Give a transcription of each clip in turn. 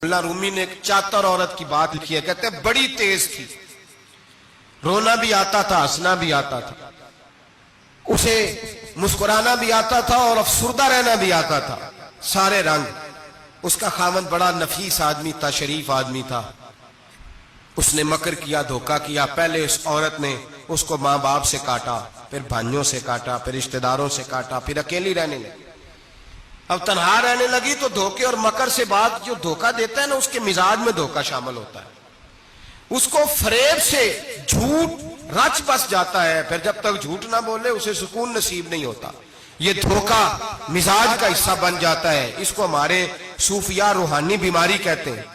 اللہ رومی نے ایک چاتر عورت کی بات لکھی ہے، کہتے ہیں بڑی تیز تھی، رونا بھی آتا تھا، ہنسنا بھی آتا تھا، اسے مسکرانا بھی آتا تھا اور افسردہ رہنا بھی آتا تھا، سارے رنگ۔ اس کا خاوند بڑا نفیس آدمی تھا، شریف آدمی تھا۔ اس نے مکر کیا، دھوکہ کیا۔ پہلے اس عورت نے اس کو ماں باپ سے کاٹا، پھر بھائیوں سے کاٹا، پھر رشتہ داروں سے کاٹا، پھر اکیلی رہنے لگی۔ اب تنہا رہنے لگی تو دھوکے اور مکر سے بات، جو دھوکہ دیتا ہے نا، اس کے مزاج میں دھوکہ شامل ہوتا ہے۔ اس کو فریب سے جھوٹ رچ بس جاتا ہے، پھر جب تک جھوٹ نہ بولے اسے سکون نصیب نہیں ہوتا۔ یہ دھوکہ مزاج کا حصہ بن جاتا ہے۔ اس کو ہمارے صوفیاء روحانی بیماری کہتے ہیں۔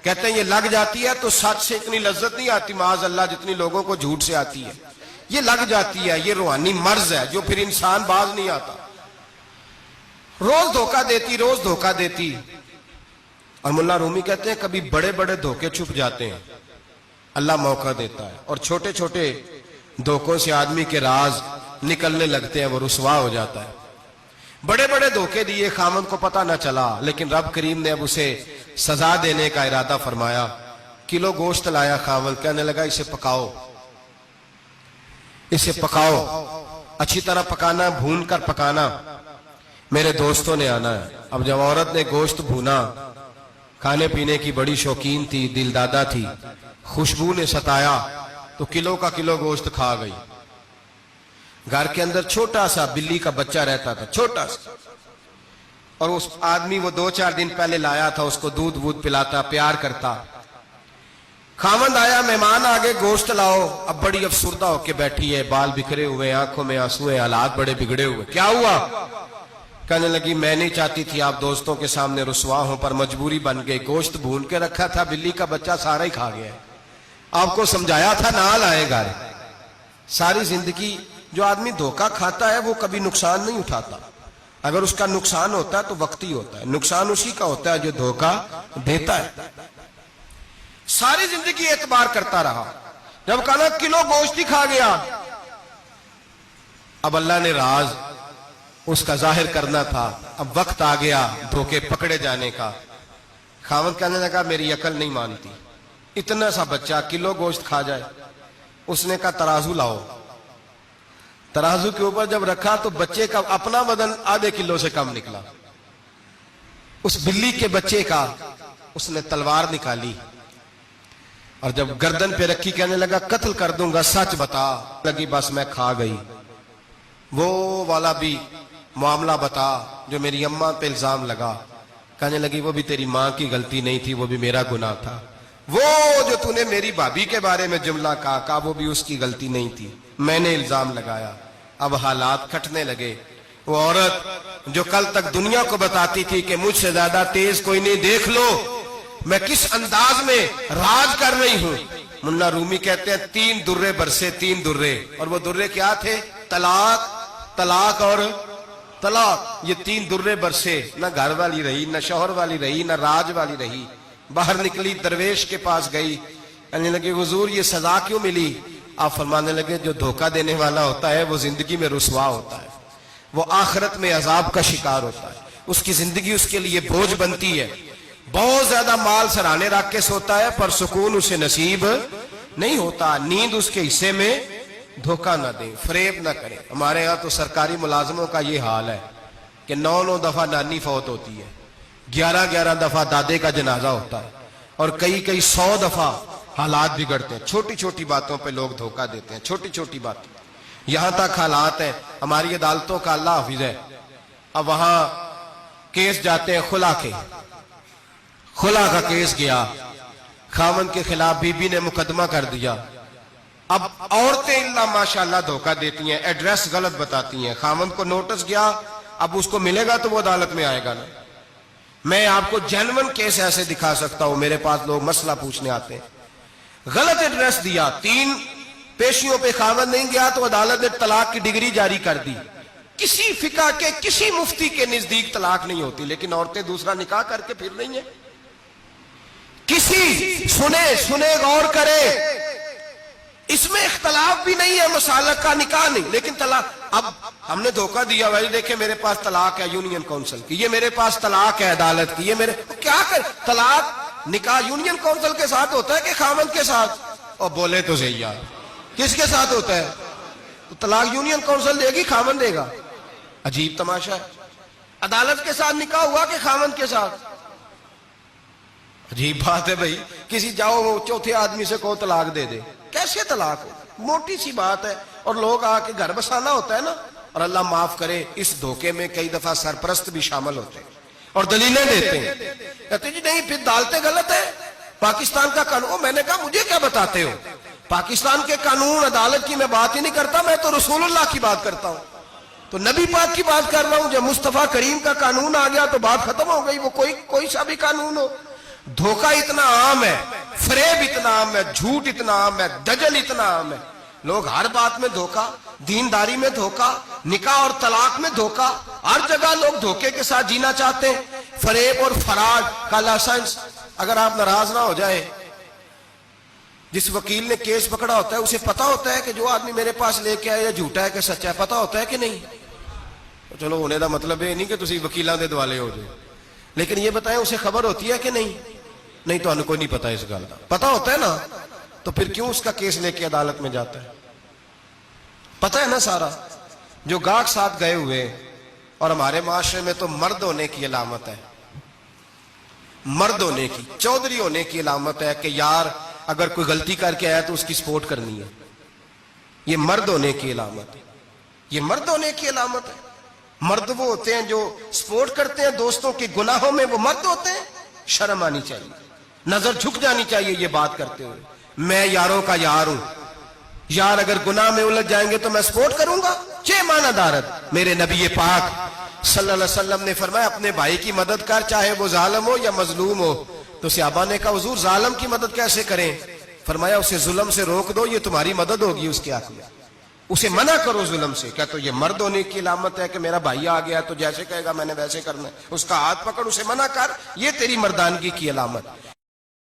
کہتے ہیں یہ لگ جاتی ہے تو سچ سے اتنی لذت نہیں آتی معاذ اللہ جتنی لوگوں کو جھوٹ سے آتی ہے۔ یہ لگ جاتی ہے، یہ روحانی مرض ہے جو پھر انسان باز نہیں آتا۔ روز دھوکہ دیتی، روز دھوکہ دیتی۔ اور ملا رومی کہتے ہیں کبھی بڑے بڑے دھوکے چھپ جاتے ہیں، اللہ موقع دیتا ہے، اور چھوٹے چھوٹے دھوکوں سے آدمی کے راز نکلنے لگتے ہیں، وہ رسوا ہو جاتا ہے۔ بڑے بڑے دھوکے دیے، خامن کو پتہ نہ چلا، لیکن رب کریم نے اب اسے سزا دینے کا ارادہ فرمایا۔ کلو گوشت لایا خامن، کہنے لگا اسے پکاؤ، اسے پکاؤ، اچھی طرح پکانا، بھون کر پکانا، میرے دوستوں نے آنا ہے۔ اب جب عورت نے گوشت بھونا، کھانے پینے کی بڑی شوقین تھی، دل دادا تھی، خوشبو نے ستایا تو کلو کا کلو گوشت کھا گئی۔ گھر کے اندر چھوٹا سا بلی کا بچہ رہتا تھا، چھوٹا سا، اور اس آدمی وہ 2-4 دن پہلے لایا تھا، اس کو دودھ وودھ پلاتا، پیار کرتا۔ خاوند آیا، مہمان آگے، گوشت لاؤ۔ اب بڑی افسردہ ہو کے بیٹھی ہے، بال بکھرے ہوئے، آنکھوں میں آنسو ہیں، حالات بڑے بگڑے ہوئے۔ کیا ہوا؟ کہنے لگی میں نہیں چاہتی تھی آپ دوستوں کے سامنے رسوا ہوں، پر مجبوری بن گئی۔ گوشت بھون کے رکھا تھا، بلی کا بچہ سارا ہی کھا گیا۔ آپ کو سمجھایا تھا نہ لائے گھر۔ ساری زندگی جو آدمی دھوکہ کھاتا ہے وہ کبھی نقصان نہیں اٹھاتا۔ اگر اس کا نقصان ہوتا ہے تو وقتی ہوتا ہے، نقصان اسی کا ہوتا ہے جو دھوکہ دیتا ہے۔ ساری زندگی اعتبار کرتا رہا، جب کہا کلو گوشت ہی کھا گیا۔ اب اللہ نے راز اس کا ظاہر کرنا تھا، اب وقت آ گیا دھوکے پکڑے جانے کا۔ خاوند کہنے لگا میری عقل نہیں مانتی، اتنا سا بچہ کلو گوشت کھا جائے۔ اس نے کہا ترازو لاؤ۔ ترازو کے اوپر جب رکھا تو بچے کا اپنا وزن ½ کلو سے کم نکلا۔ اس بلی کے بچے کا اس نے تلوار نکالی اور جب گردن پہ رکھی، کہنے لگا قتل کر دوں گا، سچ بتا۔ لگی بس میں کھا گئی۔ وہ والا بھی معاملہ بتا جو میری اماں پہ الزام لگا۔ کہنے لگی وہ بھی تیری ماں کی غلطی نہیں تھی، وہ بھی میرا گناہ تھا۔ وہ جو تو نے میری بھابھی کے بارے میں جملہ کہا وہ بھی اس کی غلطی نہیں تھی، میں نے الزام لگایا۔ اب حالات کھٹنے لگے۔ وہ عورت جو کل تک دنیا کو بتاتی تھی کہ مجھ سے زیادہ تیز کوئی نہیں، دیکھ لو میں کس انداز میں راج کر رہی ہوں۔ ملا رومی کہتے ہیں 3 درے برسے، 3 درے، اور وہ درے کیا تھے؟ طلاق، طلاق اور طلاق۔ یہ 3 درے برسے، نہ گھر والی رہی، نہ شوہر والی رہی، نہ راج والی رہی۔ باہر نکلی، درویش کے پاس گئی، کہنے لگے حضور یہ سزا کیوں ملی؟ آپ فرمانے لگے جو دھوکہ دینے والا ہوتا ہے وہ زندگی میں رسوا ہوتا ہے، وہ آخرت میں عذاب کا شکار ہوتا ہے، اس کی زندگی اس کے لیے بوجھ بنتی ہے۔ بہت زیادہ مال سرانے رکھ کے سوتا ہے پر سکون اسے نصیب نہیں ہوتا۔ نیند اس کے حصے میں، دھوکہ نہ دیں، فریب نہ کریں۔ ہمارے ہاں تو سرکاری ملازموں کا یہ حال ہے کہ 9 دفعہ نانی فوت ہوتی ہے، 11 دفعہ دادے کا جنازہ ہوتا ہے، اور کئی 100 دفعہ حالات بگڑتے ہیں۔ چھوٹی چھوٹی باتوں پہ لوگ دھوکہ دیتے ہیں، چھوٹی چھوٹی باتیں، یہاں تک حالات ہیں۔ ہماری عدالتوں کا اللہ حافظ ہے، اب وہاں کیس جاتے ہیں خلا کے، خلا کا کیس گیا، خاوند کے خلاف بی بی نے مقدمہ کر دیا۔ اب عورتیں اللہ ماشاءاللہ دھوکہ دیتی ہیں، ایڈریس غلط بتاتی ہیں۔ خاوند کو نوٹس گیا، اب اس کو ملے گا تو وہ عدالت میں آئے گا نا۔ میں آپ کو جینون کیس ایسے دکھا سکتا ہوں، میرے پاس لوگ مسئلہ پوچھنے آتے ہیں۔ غلط ایڈریس دیا، 3 پیشیوں پہ خاوند نہیں گیا تو عدالت نے طلاق کی ڈگری جاری کر دی۔ کسی فقہ کے کسی مفتی کے نزدیک طلاق نہیں ہوتی، لیکن عورتیں دوسرا نکاح کر کے پھر رہی ہیں۔ کسی سنے غور کرے، اس میں اختلاف بھی نہیں ہے، مسالک کا نکاح نہیں، لیکن طلاق۔ اب ہم نے دھوکہ دیا، بھائی دیکھیں میرے پاس طلاق ہے یونین کونسل کی، یہ میرے پاس طلاق ہے عدالت کی، یہ میرے کیا کر طلاق نکاح یونین کونسل کے ساتھ ہوتا ہے کہ خاوند کے ساتھ؟ اور بولے تو صحیح یار، کس کے ساتھ ہوتا ہے؟ تو طلاق یونین کونسل دے گی، خاوند دے گا؟ عجیب تماشا ہے۔ عدالت کے ساتھ نکاح ہوا کہ خاوند کے ساتھ؟ عجیب بات ہے بھائی، کسی جاؤ چوتھے آدمی سے کہو طلاق دے دے، کیسے طلاق ہو؟ موٹی سی بات ہے، اور لوگ آ کے گھر بسانا ہوتا ہے نا۔ اور اللہ معاف کرے، اس دھوکے میں کئی دفعہ سرپرست بھی شامل ہوتے ہیں اور دلیلیں دیتے ہیں، کہتے جی نہیں پھر ڈالتے غلط ہے، پاکستان کا قانون۔ میں نے کہا مجھے کیا بتاتے ہو؟ پاکستان کے قانون عدالت کی میں بات ہی نہیں کرتا، میں تو رسول اللہ کی بات کرتا ہوں، تو نبی پاک کی بات کر رہا ہوں۔ جب مصطفیٰ کریم کا قانون آ گیا تو بات ختم ہو گئی، وہ کوئی سا بھی قانون ہو۔ دھوکہ اتنا عام ہے، فریب اتنا عام ہے، جھوٹ اتنا عام ہے، دجل اتنا عام ہے، لوگ ہر بات میں دھوکہ، دینداری میں دھوکہ، نکاح اور طلاق میں دھوکہ، ہر جگہ لوگ دھوکے کے ساتھ جینا چاہتے ہیں۔ فریب اور فراڈ کا لائسنس، اگر آپ ناراض نہ ہو جائے، جس وکیل نے کیس پکڑا ہوتا ہے اسے پتا ہوتا ہے کہ جو آدمی میرے پاس لے کے آئے یا جھوٹا ہے کہ سچا ہے، پتا ہوتا ہے کہ نہیں؟ چلو ہونے کا مطلب یہ نہیں کہ تسی وکیلاں دے دوالے ہو جائے، لیکن یہ بتائیں اسے خبر ہوتی ہے کہ نہیں؟ نہیں تو انہیں کوئی نہیں پتا اس گل کا، پتا ہوتا ہے نا، تو پھر کیوں اس کا کیس لے کے عدالت میں جاتا ہے؟ پتا ہے نا سارا۔ جو گاہک ساتھ گئے ہوئے، اور ہمارے معاشرے میں تو مرد ہونے کی علامت ہے، مرد ہونے کی، چودھری ہونے کی علامت ہے کہ یار اگر کوئی غلطی کر کے آیا تو اس کی سپورٹ کرنی ہے، یہ مرد ہونے کی علامت ہے، یہ مرد ہونے کی علامت ہے۔ مرد وہ ہوتے ہیں جو سپورٹ کرتے ہیں دوستوں کے گناہوں میں، وہ مرد ہوتے ہیں۔ شرم آنی چاہیے، نظر جھک جانی چاہیے یہ بات کرتے ہوئے۔ میں یاروں کا یار ہوں، یار اگر گناہ میں الجھ جائیں گے تو میں سپورٹ کروں گا؟ چھ معنی دارت۔ میرے نبی پاک صلی اللہ علیہ وسلم نے فرمایا اپنے بھائی کی مدد کر، چاہے وہ ظالم ہو یا مظلوم ہو۔ تو صحابہ نے کہا حضور ظالم کی مدد کیسے کریں؟ فرمایا اسے ظلم سے روک دو، یہ تمہاری مدد ہوگی اس کے حق میں، اسے منع کرو ظلم سے۔ کیا تو یہ مرد ہونے کی علامت ہے کہ میرا بھائی آ گیا تو جیسے کہے گا میں نے ویسے کرنا ہے، اس کا ہاتھ پکڑ، اسے منع کر، یہ تیری مردانگی کی علامت۔